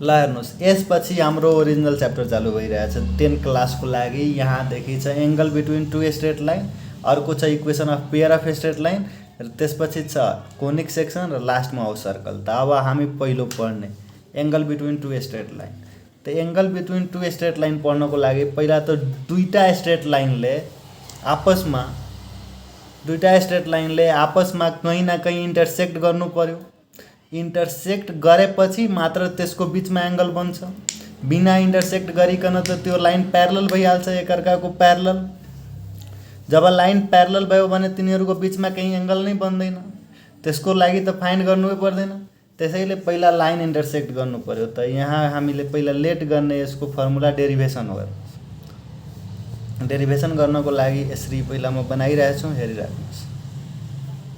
ल हेर्नुहोस्, यसपछि हाम्रो ओरिजिनल च्याप्टर चालु भइरहेछ 10 क्लासको लागि। यहाँदेखि छ angle between two straight line, अर्को छ equation of pair of straight line, र त्यसपछि छ कोनिक सेक्सन, र लास्टमा हो सर्कल। त अब हामी पहिलो पढ्ने angle between two straight line. त angle between two straight line पढ्नको लागि पहिला त दुईटा स्ट्रेट लाइनले आपसमा कहीँ न कहीँ इन्टरसेक्ट गर्नु पर्यो। इन्टरसेक्ट गरेपछि मात्र त्यसको बिचमा एङ्गल बन्छ। बिना इन्टरसेक्ट गरिकन त त्यो लाइन प्यारलल भइहाल्छ, एकअर्काको प्यारलल। जब लाइन प्यारलल भयो भने तिनीहरूको बिचमा केही एङ्गल नै बन्दैन, त्यसको लागि त फाइन्ड गर्नै पर्दैन। त्यसैले पहिला लाइन इन्टरसेक्ट गर्नु पर्यो। त यहाँ हामीले पहिला लेट गर्ने यसको फर्मुला डेरिभेसन हो। डेरिभेसन गर्नको लागि यसरी पहिला म बनाइरहेको छु, हेरिराख्नुहोस्।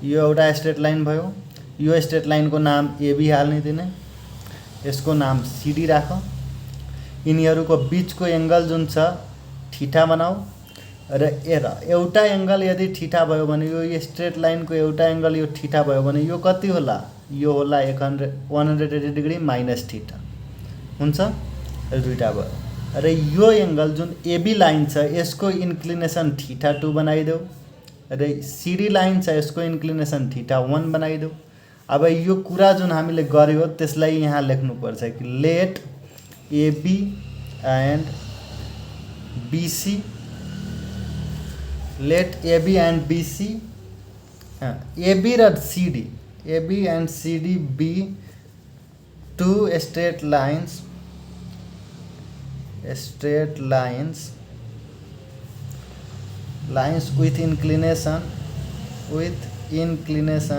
यो एउटा स्ट्रेट लाइन भयो। यो स्ट्रेट लाइनको नाम एबी हाल्दिने, यसको नाम सिडी राख। यिनीहरूको बिचको एङ्गल जुन छ थीटा बनाऊ। र एउटा एङ्गल यदि थीटा भयो भने यो स्ट्रेट लाइनको एउटा एङ्गल यो थीटा भयो भने यो कति होला? यो होला 180 डिग्री माइनस थीटा हुन्छ। र दुईटा भयो। र यो एङ्गल जुन एबी लाइन छ यसको इन्क्लिनेसन θ2 बनाइदेऊ, र सिडी लाइन छ यसको इन्क्लिनेसन θ1 बनाइदेऊ। अब यो कुरा जुन हामीले गर्यो त्यसलाई यहाँ लेख्नुपर्छ कि let AB and BC, let AB and BC, AB र CD, AB and CD be two straight lines with inclination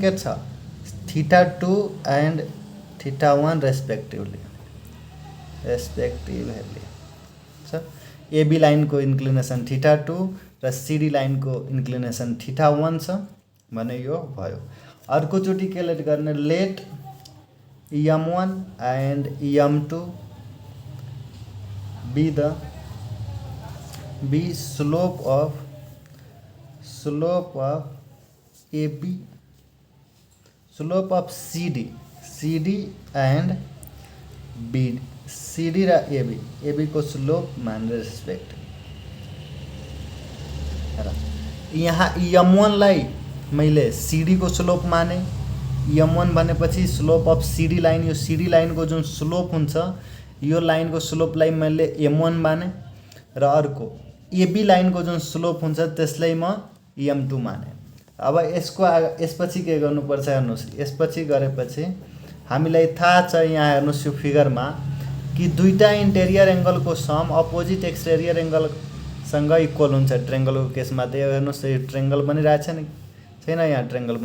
के छ θ2 एन्ड θ1 रेस्पेक्टिभली छ। एबी लाइनको इन्क्लिनेसन θ2 र सिडी लाइनको इन्क्लिनेसन θ1 छ भने यो भयो। अर्कोचोटि के लेट गर्ने? Let m1 and m2 be slope of AB, slope of CD and B, CD र AB को स्लोप मान रेस्पेक्ट। यहाँ m1 लाई मैले CD को स्लोप माने। m1 भनेपछि स्लोप अफ CD लाइन, यो CD लाइनको जुन स्लोप हुन्छ यो लाइनको स्लोपलाई मैले m1 माने। र अर्को एबी लाइनको जुन स्लोप हुन्छ त्यसलाई म m2 माने। अब यसपछि के गर्नुपर्छ हेर्नुहोस्। यसपछि गरेपछि हामीलाई थाहा छ, यहाँ हेर्नुहोस् यो फिगरमा, कि दुईटा इन्टेरियर एङ्गलको सम अपोजिट एक्सटेरियर एङ्गलसँग इक्वल हुन्छ। ट्रेङ्गलको केसमा त हेर्नुहोस् यो ट्रेङ्गल बनिरहेछ नि, छैन? यहाँ ट्रेङ्गल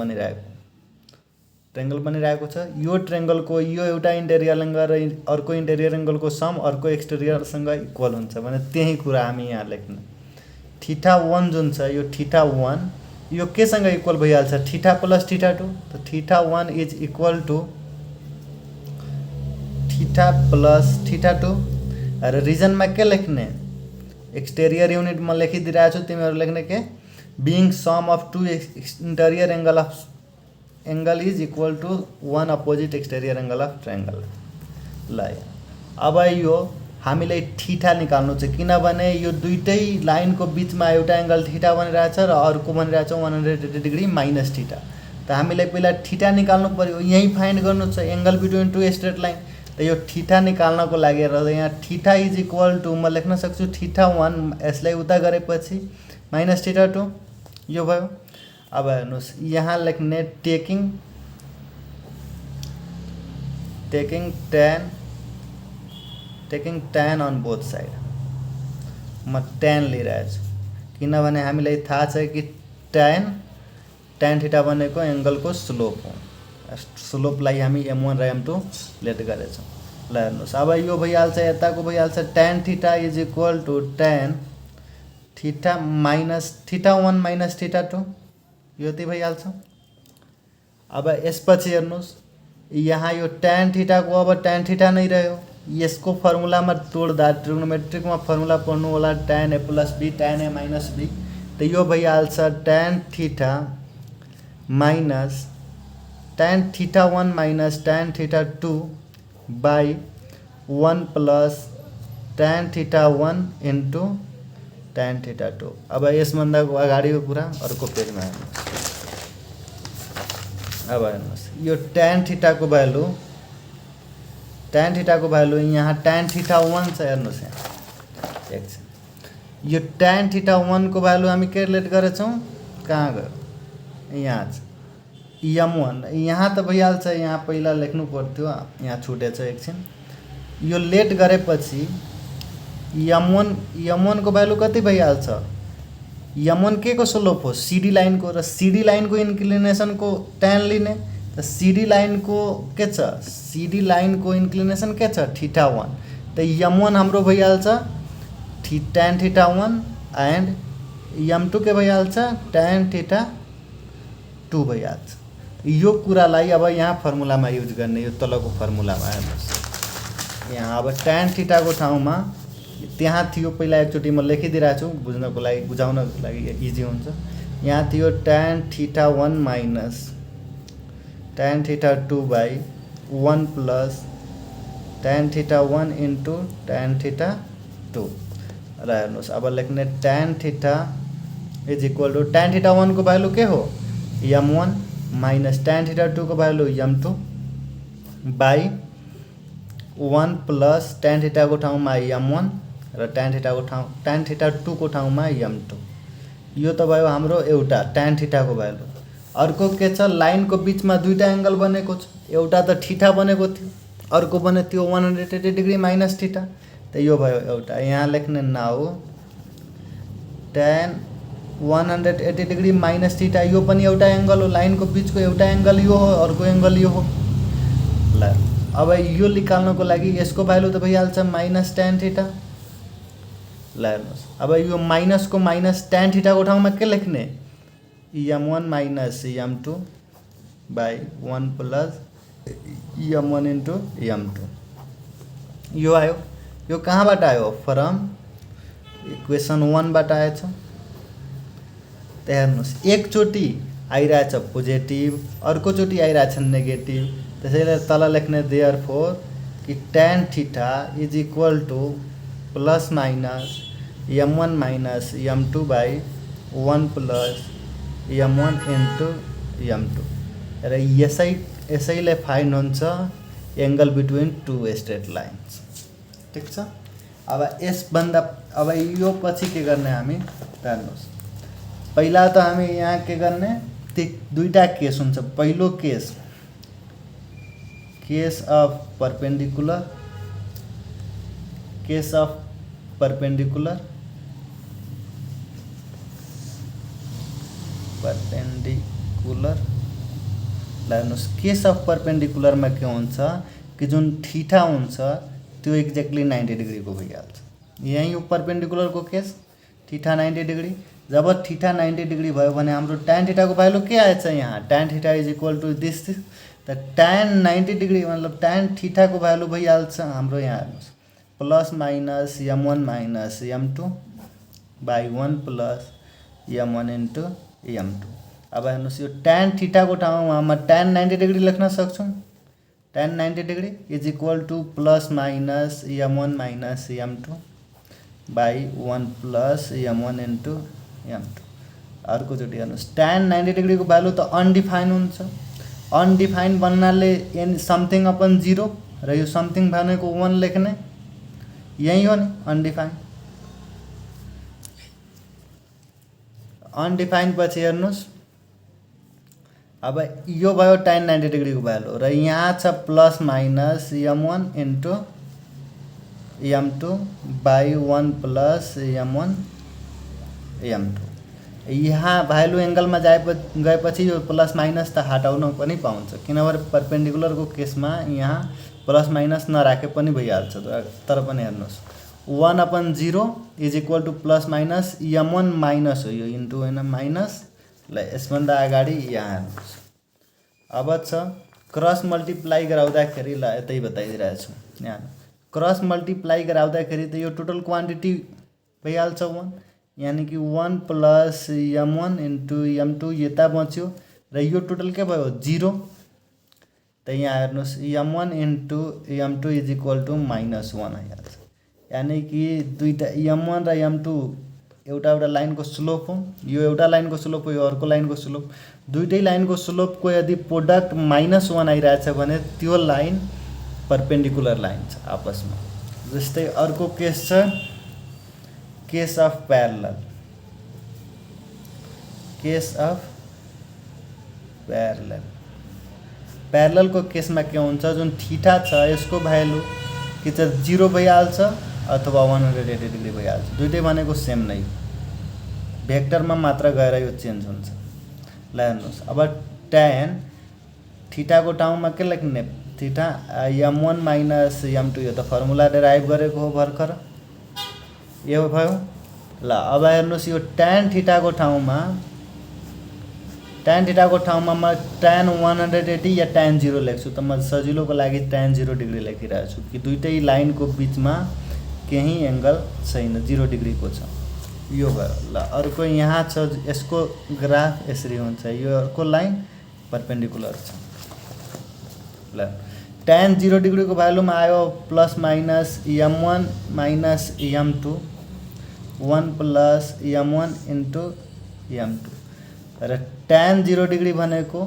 बनिरहेको छ। यो ट्रेङ्गलको यो एउटा इन्टेरियर एङ्गल र अर्को इन्टेरियर एङ्गलको सम अर्को एक्सटेरियरसँग इक्वल हुन्छ भने त्यही कुरा हामी यहाँ लेख्ने। θ1 जुन छ यो θ1 यो केसँग इक्वल भइहाल्छ? θ प्लस θ2। त θ1 इज इक्वल टु θ प्लस θ2। र रिजनमा के लेख्ने? एक्सटेरियर युनिटमा लेखिदिइरहेको छु, तिमीहरू लेख्ने के? Being sum of two interior angle is equal to 1 opposite exterior angle of triangle. ल अब यो हामीलाई थीटा निकाल्नु छ, किनभने यो दुईटै लाइनको बिचमा एउटा एङ्गल थीटा बनिरहेछ र अर्को बनिरहेछ 180 डिग्री माइनस थीटा। त हामीलाई पहिला थीटा निकाल्नु पर्यो, यही फाइन्ड गर्नु छ angle between two straight line. त यो थीटा निकाल्नको लागि र यहाँ थीटा इज इक्वल टु म लेख्न सक्छु θ1, यसलाई उता गरेपछि माइनस θ2, यो भयो। अब हेर्नुहोस् यहाँ लेख्ने taking tan on both side. म tan लिइरहेको छु किनभने हामीलाई थाहा छ कि tan थीटा भनेको एङ्गलको स्लोप हो। स्लोपलाई हामी m1 र m2 लेट गरेछौँ। ल हेर्नुहोस् अब यो भइहाल्छ, यताको भइहाल्छ tan theta is equal to tan theta minus θ1 minus θ2, यो त्यही भइहाल्छ। अब यसपछि हेर्नुहोस् यहाँ यो tan थीटाको अब tan थीटा नै रह्यो। यसको फर्मुलामा तोड्दा ट्रिग्नोमेट्रिकमा फर्मुला पढ्नु होला tan a plus b tan a minus b। त यो भइहाल्छ tan theta minus tan theta 1 minus tan theta 2 by 1 plus tan theta 1 into tan theta 2। अब यसभन्दा अगाडिको कुरा अर्को पेजमा हेर्नुहोस्। अब हेर्नुहोस् यो tan थीटाको भ्यालु यहाँ tan थीटा 1 छ। हेर्नुहोस् यहाँ एकछिन यो tan थीटा 1 को भ्यालु हामी क्यालकुलेट गरेछौँ। कहाँ गयो? यहाँ छ m1। यहाँ त भइहाल्छ, यहाँ पहिला लेख्नु पर्थ्यो, यहाँ छुटेछ एकछिन। यो लेट गरेपछि m1 को भ्यालु कति भइहाल्छ? m1 के को स्लोप हो? CD लाइन को, र CD लाइन को इन्क्लिनेसन को tan लिने त CD लाइन को के छ? CD लाइन को इन्क्लिनेसन के छ? थीटा 1। त m1 हाम्रो भइहाल्छ tan थीटा 1 एन्ड m2 के भइहाल्छ tan थीटा 2 भइहाल्छ। यो कुरालाई अब यहाँ फर्मुलामा युज गर्ने, यो तलको फर्मुलामा हेर्नुहोस्। यहाँ अब tan थीटा को ठाउँमा त्यहाँ थियो, पहिला एकचोटि म लेखिदिरहेको छु बुझ्नको लागि, बुझाउनको लागि इजी हुन्छ। यहाँ थियो tan theta 1 minus tan theta 2 by 1 plus tan theta 1 into tan theta 2 र हेर्नुहोस् अब लेख्ने tan theta is equal to tan theta 1 को भ्यालु के हो? m1 माइनस tan थीटा 2 को value m2 by 1 plus tan theta को ठाउँमा m1 र tan थीटा 2 को ठाउँमा m2। यो त भयो हाम्रो एउटा tan थीटा को भ्यालु। अर्को के छ? लाइन को बीचमा दुईटा एंगल बनेको छ, एउटा त थीटा बनेको थियो, अर्को बने थियो 180 डिग्री माइनस थीटा। त यो भयो एउटा। यहाँ लेख्ने now tan 180 degree minus theta, यो पनि एउटा एंगल हो, लाइन को बीच को एउटा एंगल यो हो, अर्को एंगल यो हो। ल अब यो निकाल्नको लागि यसको भ्यालु त भइहाल्छ माइनस tan थीटा। ल हेर्नुहोस् अब यो माइनस को माइनस tan थीटा को ठाउँमा के लेख्ने? m1 minus m2 by 1 plus m1 into m2। यो आयो। यो कहाँबाट आयो? फ्रम इक्वेसन 1 बाट आएछ। त हेर्नुहोस् एकचोटि आइरहेछ पोजिटिभ, अर्कोचोटि आइरहेछ नेगेटिभ। त्यसैले तल लेख्ने देयरफोर कि tan theta is equal to plus minus m1 minus m2 by 1 plus m1 into m2 र यसैले फाइन्ड हुन्छ angle between two straight lines. ठीक छ। अब यसभन्दा अब यो पछि के गर्ने हामी? हेर्नुहोस् पहिला त हामी यहाँ के गर्ने? दुईटा केस हुन्छ। पहिलो case of perpendicular, case of perpendicular हेर्नुहोस् केस अफ परपेंडिकुलर में के हुन्छ कि जुन थीटा हुन्छ त्यो एक्ज्याक्टली 90 डिग्री को भइहाल्छ। यही हो परपेंडिकुलर को केस, थीटा 90 डिग्री। जब थीटा 90 डिग्री भयो भने हाम्रो tan थीटा को भ्यालु के आएछ? यहाँ tan theta is equal to this. त tan 90 डिग्री मतलब tan थीटा को भ्यालु भइहाल्छ हाम्रो यहाँ हेर्नुहोस् plus minus m1 minus m2 by 1 plus m1 into m2। अब हेर्नुहोस् यो tan थीटा को ठाउँमा हम tan 90 डिग्री लेख्न सक्छौँ। tan 90 degree is equal to plus minus m1 minus m2 by 1 plus m1 into m2। अर्कोचोटि हेर्नुहोस् tan 90 डिग्री को भ्यालु त अनडिफाइन हुन्छ। अनडिफाइन भन्नाले एन समथिङ अपन 0 र यो समथिङ भनेको 1 लेख्ने, यही हो नि अनडिफाइन। अनडिफाइन पछि हेर्नुहोस् अब यो भयो tan 90 डिग्री को भ्यालु र यहाँ छ plus minus m1 into m2 by 1 plus m1 m2। यहाँ भ्यालु एंगलमा गएपछि यो प्लस माइनस त हटाउन पनि पाउँछ, किनभने परपेंडिकुलर को केसमा यहाँ प्लस माइनस नराखे पनि भइहाल्छ। तर पनि हेर्नुहोस् 1/0 is equal to plus minus m1 minus हो यो इन्टू होइन माइनस। ल यसभन्दा अगाडि यहाँ हेर्नुहोस् अब छ क्रस मल्टिप्लाई गराउँदाखेरि, ल यतै बताइदिरहेको छु। यहाँ क्रस मल्टिप्लाई गराउँदाखेरि त यो टोटल क्वान्टिटी भइहाल्छ 1, यानी कि 1 प्लस m1 इंटू m2 यता बच्यो र यो टोटल के भयो 0 त यहाँ हेर्नुहोस् m1 into m2 is equal to -1 आइहाल्छ। यानी कि दुईटा m1 र m2 एउटा लाइनको स्लोप हो, यो एउटा लाइनको स्लोप हो, यो अर्को लाइनको स्लोप। दुईटै लाइनको स्लोपको यदि प्रोडक्ट -1 आइरहेछ भने त्यो लाइन परपेन्डिकुलर लाइन छ आपसमा। जस्तै अर्को केस छ case of parallel. Case of parallel को केसमा के हुन्छ, जुन थीटा छ यसको भ्यालु कि त 0 भइहाल्छ अथवा 180 डिग्री भइहाल्छ। दुईटै भनेको सेम नै, भेक्टरमा मात्र गएर यो चेन्ज हुन्छ। ल हेर्नुहोस् अब tan थीटाको ठाउँमा के लेख्ने, थीटा m1 माइनस m2, यो त फर्मुला डेराइभ गरेको हो भर्खर, यो भयो। ल अब हेर्नुहोस् यो tan थीटाको ठाउँमा म tan 180 या tan 0 लेख्छु। त म सजिलोको लागि tan 0 डिग्री लेखिरहेको छु कि दुईटै लाइनको बिचमा केही एङ्गल छैन, 0 डिग्रीको छ। यो भयो। ल अर्को यहाँ छ, यसको ग्राफ यसरी हुन्छ, यो अर्को लाइन परपेन्डिकुलर छ। ल tan 0 डिग्रीको भ्यालुमा आयो plus minus m1 minus m2, 1 plus m1 into m2। र tan 0 डिग्री भनेको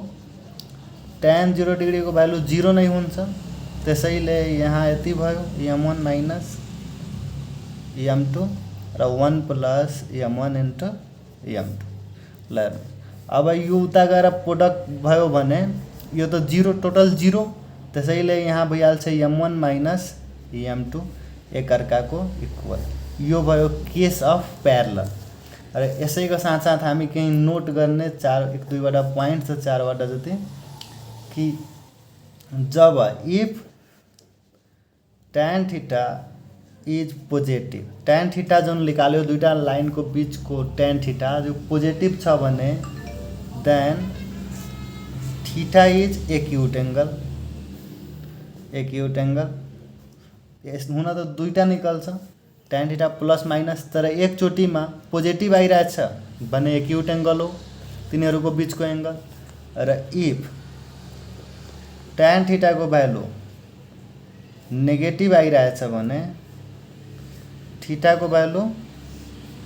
tan 0 डिग्रीको भ्यालु 0 नै हुन्छ, त्यसैले यहाँ यति भयो m1 माइनस m2 र 1 प्लस m1 इन्टु m2। ल अब यो उता गएर प्रोडक्ट भयो भने यो त 0 टोटल 0, त्यसैले यहाँ भइहाल्छ m1 माइनस m2 एकअर्काको इक्वल। यो भयो केस अफ प्यारलल। र यसैको साथसाथ हामी केही नोट गर्ने 1 2 वटा पोइन्ट छ, 4 वटा जति, कि जब if tan theta is positive, tan theta जुन निकाल्यो दुईटा लाइनको बिचको tan थीटा जो पोजिटिभ छ भने then theta is acute angle. यस हुन त दुईटा निकल्छ tan थीटा प्लस माइनस, तर एकचोटिमा पोजिटिभ आइरहेछ भने एक्युट एङ्गल हो तिनीहरूको बिचको एङ्गल। र इफ tan थीटाको भ्यालु नेगेटिभ आइरहेछ भने थीटाको भ्यालु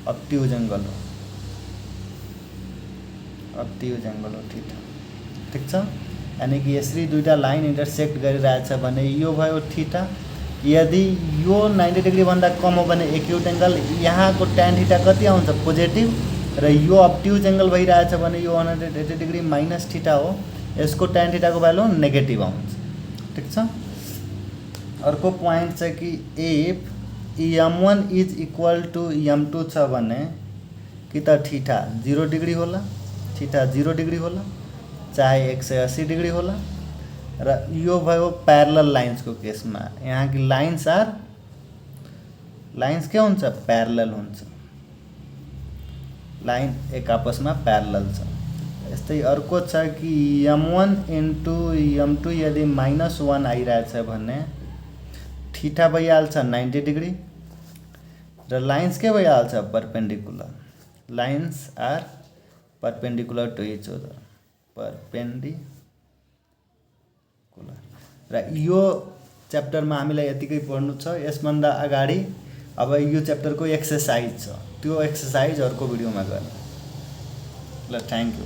अब्ट्युज एङ्गल हो थीटा। ठिक छ, यानी कि यसरी दुईटा लाइन इन्टरसेक्ट गरिरहेछ भने यो भयो थीटा। यदि यो 90 डिग्री भन्दा कम हो भने एक्युट एङ्गल, यहाँको tan थीटा कति आउँछ पोजिटिभ, र यो अब्ट्युज एङ्गल भइरहेछ भने यो 180 डिग्री माइनस थीटा हो, यसको tan थीटाको भ्यालु नेगेटिभ आउँछ। ठिक छ। अर्को पोइन्ट छ कि if m1 is equal to m2 छ भने कि त थीटा 0 डिग्री होला, चाहे 180 डिग्री होला। र यो भयो प्यारलल लाइन्सको केसमा, यहाँ कि लाइन्स के हुन्छ, प्यारलल हुन्छ, लाइन एक आपसमा प्यारलल छ। यस्तै अर्को छ कि m1 इन्टु m2 यदि -1 आइरहेछ भने थीटा भइहाल्छ 90 डिग्री र लाइन्स के भइहाल्छ, perpendicular. Lines are perpendicular to each other, र यो च्याप्टरमा हामीलाई यतिकै पढ्नु छ। यसभन्दा अगाडि अब यो च्याप्टरको एक्सर्साइज छ, त्यो एक्सर्साइज अर्को भिडियोमा गर्ने। ल थ्याङ्क यू।